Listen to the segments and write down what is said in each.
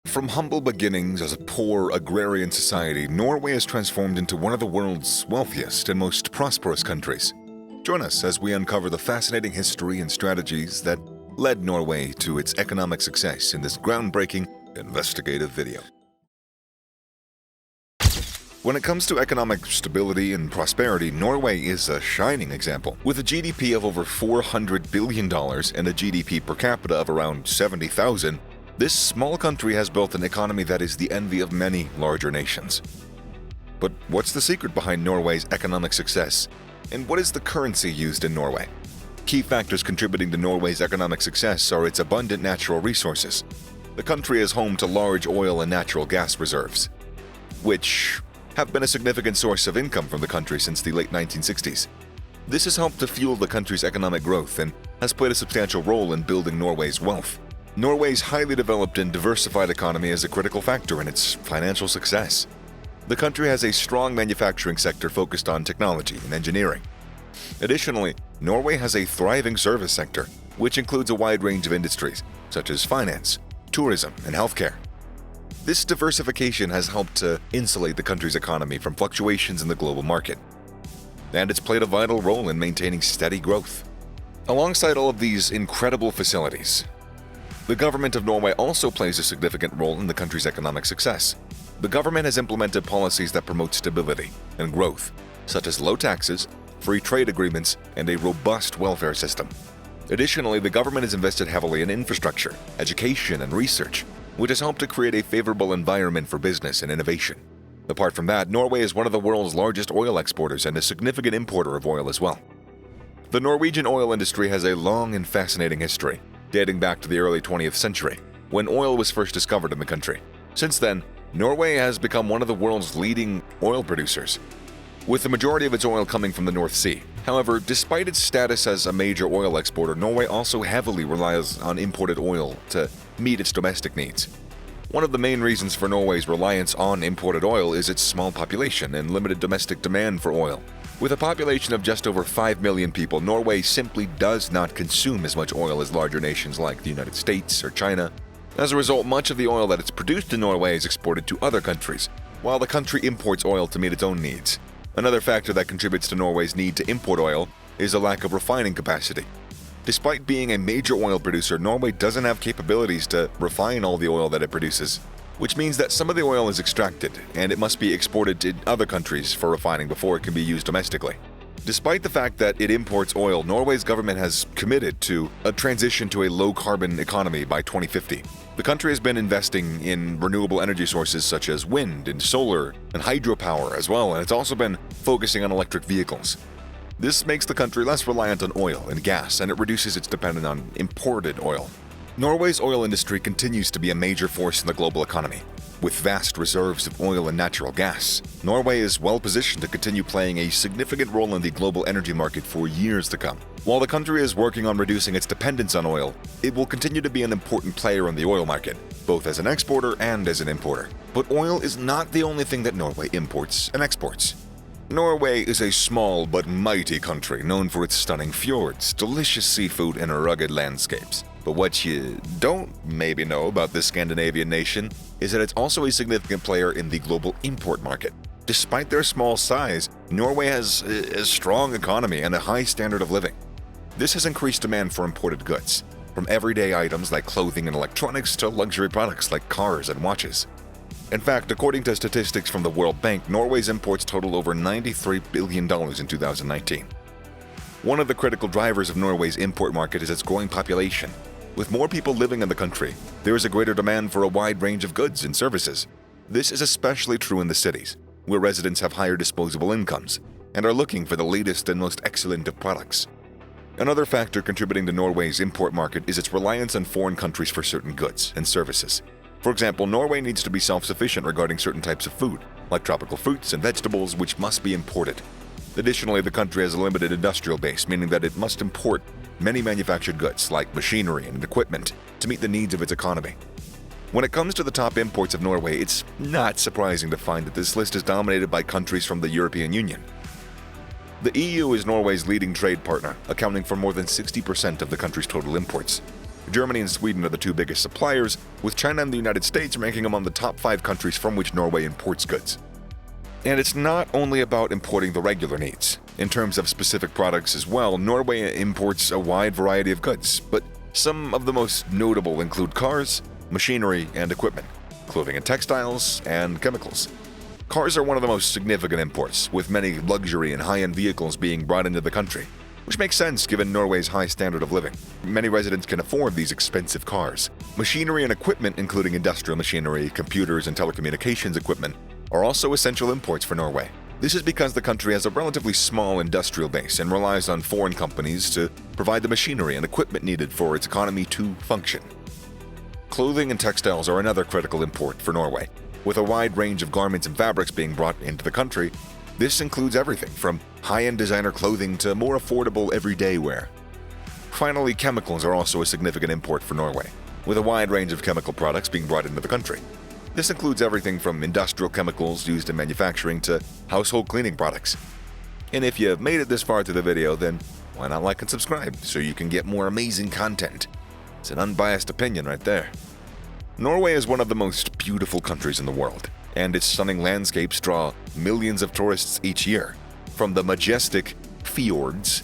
From humble beginnings as a poor agrarian society, Norway has transformed into one of the world's wealthiest and most prosperous countries. Join us as we uncover the fascinating history and strategies that led Norway to its economic success in this groundbreaking investigative video. When it comes to economic stability and prosperity, Norway is a shining example. With a GDP of over $400 billion and a GDP per capita of around 70,000, this small country has built an economy that is the envy of many larger nations. But what's the secret behind Norway's economic success? And what is the currency used in Norway? Key factors contributing to Norway's economic success are its abundant natural resources. The country is home to large oil and natural gas reserves, which have been a significant source of income from the country since the late 1960s. This has helped to fuel the country's economic growth and has played a substantial role in building Norway's wealth. Norway's highly developed and diversified economy is a critical factor in its financial success. The country has a strong manufacturing sector focused on technology and engineering. Additionally, Norway has a thriving service sector, which includes a wide range of industries, such as finance, tourism, and healthcare. This diversification has helped to insulate the country's economy from fluctuations in the global market, and it's played a vital role in maintaining steady growth. Alongside all of these incredible facilities, the government of Norway also plays a significant role in the country's economic success. The government has implemented policies that promote stability and growth, such as low taxes, free trade agreements, and a robust welfare system. Additionally, the government has invested heavily in infrastructure, education, and research, which has helped to create a favorable environment for business and innovation. Apart from that, Norway is one of the world's largest oil exporters and a significant importer of oil as well. The Norwegian oil industry has a long and fascinating history, dating back to the early 20th century, when oil was first discovered in the country. Since then, Norway has become one of the world's leading oil producers, with the majority of its oil coming from the North Sea. However, despite its status as a major oil exporter, Norway also heavily relies on imported oil to meet its domestic needs. One of the main reasons for Norway's reliance on imported oil is its small population and limited domestic demand for oil. With a population of just over 5 million people, Norway simply does not consume as much oil as larger nations like the United States or China. As a result, much of the oil that is produced in Norway is exported to other countries, while the country imports oil to meet its own needs. Another factor that contributes to Norway's need to import oil is a lack of refining capacity. Despite being a major oil producer, Norway doesn't have capabilities to refine all the oil that it produces, which means that some of the oil is extracted and it must be exported to other countries for refining before it can be used domestically. Despite the fact that it imports oil, Norway's government has committed to a transition to a low-carbon economy by 2050. The country has been investing in renewable energy sources such as wind and solar and hydropower as well, and it's also been focusing on electric vehicles. This makes the country less reliant on oil and gas, and it reduces its dependence on imported oil. Norway's oil industry continues to be a major force in the global economy. With vast reserves of oil and natural gas, Norway is well positioned to continue playing a significant role in the global energy market for years to come. While the country is working on reducing its dependence on oil, it will continue to be an important player in the oil market, both as an exporter and as an importer. But oil is not the only thing that Norway imports and exports. Norway is a small but mighty country known for its stunning fjords, delicious seafood, and rugged landscapes. But what you don't maybe know about this Scandinavian nation is that it's also a significant player in the global import market. Despite their small size, Norway has a strong economy and a high standard of living. This has increased demand for imported goods, from everyday items like clothing and electronics to luxury products like cars and watches. In fact, according to statistics from the World Bank, Norway's imports total over $93 billion in 2019. One of the critical drivers of Norway's import market is its growing population. With more people living in the country, there is a greater demand for a wide range of goods and services. This is especially true in the cities, where residents have higher disposable incomes and are looking for the latest and most excellent of products. Another factor contributing to Norway's import market is its reliance on foreign countries for certain goods and services. For example, Norway needs to be self-sufficient regarding certain types of food, like tropical fruits and vegetables, which must be imported. Additionally, the country has a limited industrial base, meaning that it must import many manufactured goods, like machinery and equipment, to meet the needs of its economy. When it comes to the top imports of Norway, it's not surprising to find that this list is dominated by countries from the European Union. The EU is Norway's leading trade partner, accounting for more than 60% of the country's total imports. Germany and Sweden are the two biggest suppliers, with China and the United States ranking among the top 5 countries from which Norway imports goods. And it's not only about importing the regular needs. In terms of specific products as well, Norway imports a wide variety of goods, but some of the most notable include cars, machinery and equipment, clothing and textiles, and chemicals. Cars are one of the most significant imports, with many luxury and high-end vehicles being brought into the country, which makes sense given Norway's high standard of living. Many residents can afford these expensive cars. Machinery and equipment, including industrial machinery, computers, and telecommunications equipment, are also essential imports for Norway. This is because the country has a relatively small industrial base and relies on foreign companies to provide the machinery and equipment needed for its economy to function. Clothing and textiles are another critical import for Norway. With a wide range of garments and fabrics being brought into the country, this includes everything from high-end designer clothing to more affordable everyday wear. Finally, chemicals are also a significant import for Norway, with a wide range of chemical products being brought into the country. This includes everything from industrial chemicals used in manufacturing to household cleaning products. And if you've made it this far through the video, then why not like and subscribe so you can get more amazing content? It's an unbiased opinion right there. Norway is one of the most beautiful countries in the world, and its stunning landscapes draw millions of tourists each year. From the majestic fjords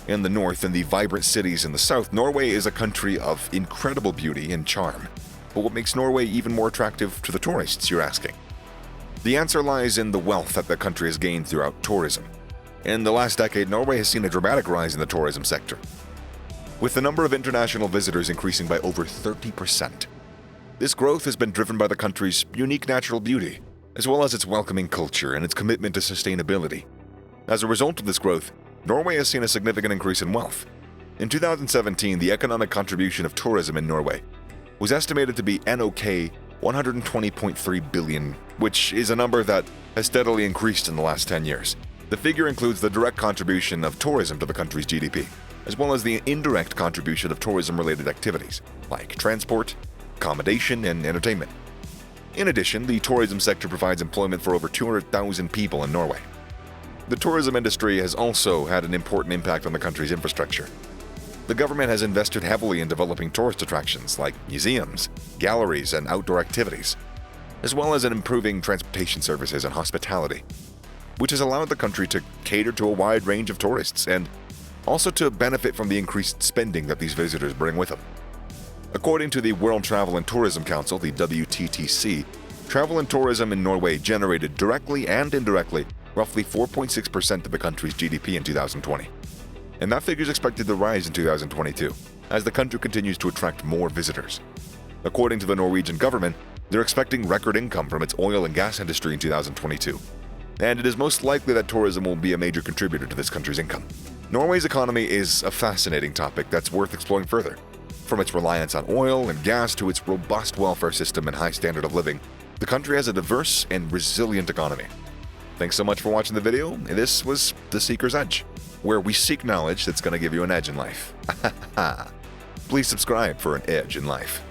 in the north and the vibrant cities in the south, Norway is a country of incredible beauty and charm. But what makes Norway even more attractive to the tourists, you're asking? The answer lies in the wealth that the country has gained throughout tourism. In the last decade, Norway has seen a dramatic rise in the tourism sector, with the number of international visitors increasing by over 30%. This growth has been driven by the country's unique natural beauty, as well as its welcoming culture and its commitment to sustainability. As a result of this growth, Norway has seen a significant increase in wealth. In 2017, the economic contribution of tourism in Norway was estimated to be NOK 120.3 billion, which is a number that has steadily increased in the last 10 years. The figure includes the direct contribution of tourism to the country's GDP, as well as the indirect contribution of tourism-related activities, like transport, accommodation, and entertainment. In addition, the tourism sector provides employment for over 200,000 people in Norway. The tourism industry has also had an important impact on the country's infrastructure. The government has invested heavily in developing tourist attractions like museums, galleries, and outdoor activities, as well as in improving transportation services and hospitality, which has allowed the country to cater to a wide range of tourists and also to benefit from the increased spending that these visitors bring with them. According to the World Travel and Tourism Council, the WTTC, travel and tourism in Norway generated directly and indirectly roughly 4.6% of the country's GDP in 2020. And that figure is expected to rise in 2022, as the country continues to attract more visitors. According to the Norwegian government, they're expecting record income from its oil and gas industry in 2022. And it is most likely that tourism will be a major contributor to this country's income. Norway's economy is a fascinating topic that's worth exploring further. From its reliance on oil and gas to its robust welfare system and high standard of living, the country has a diverse and resilient economy. Thanks so much for watching the video. This was The Seeker's Edge, where we seek knowledge that's going to give you an edge in life. Please subscribe for an edge in life.